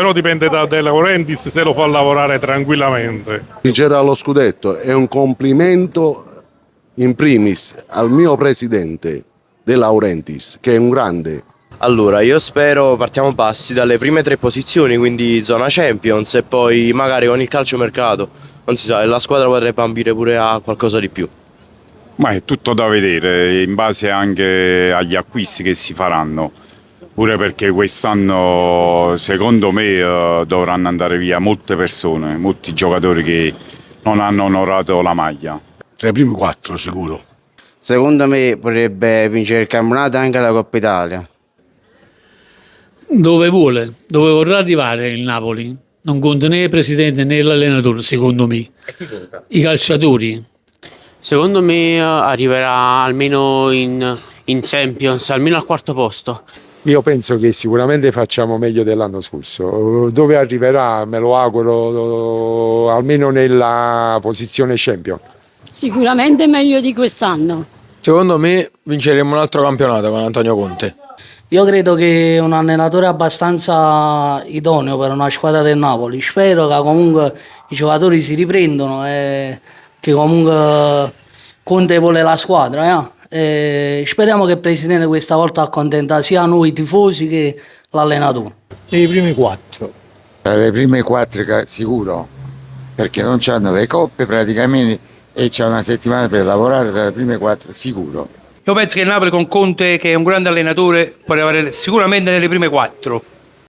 Però dipende da De Laurentiis se lo fa lavorare tranquillamente. Vincere lo scudetto è un complimento in primis al mio presidente De Laurentiis, che è un grande. Allora, io spero partiamo bassi dalle prime 3 posizioni, quindi zona Champions, e poi magari con il calciomercato, non si sa, la squadra potrebbe ambire pure a qualcosa di più. Ma è tutto da vedere, in base anche agli acquisti che si faranno. Pure perché quest'anno, secondo me, dovranno andare via molte persone, molti giocatori che non hanno onorato la maglia. Tra i primi 4 sicuro. Secondo me potrebbe vincere il campionato e anche la Coppa Italia. Dove vuole, dove vorrà arrivare il Napoli. Non conta né il presidente né l'allenatore, secondo me. I calciatori. Secondo me arriverà almeno in Champions, almeno al 4° posto. Io penso che sicuramente facciamo meglio dell'anno scorso. Dove arriverà me lo auguro almeno nella posizione champion. Sicuramente meglio di quest'anno. Secondo me vinceremo un altro campionato con Antonio Conte. Io credo che è un allenatore abbastanza idoneo per una squadra del Napoli. Spero che comunque i giocatori si riprendano e che comunque Conte vuole la squadra. Speriamo che il presidente questa volta accontenta sia noi tifosi che l'allenatore. Nei primi 4. Tra le prime 4 sicuro, perché non c'hanno le coppe praticamente e c'è una settimana per lavorare, tra le prime 4 sicuro. Io penso che il Napoli con Conte, che è un grande allenatore, può arrivare sicuramente nelle prime 4.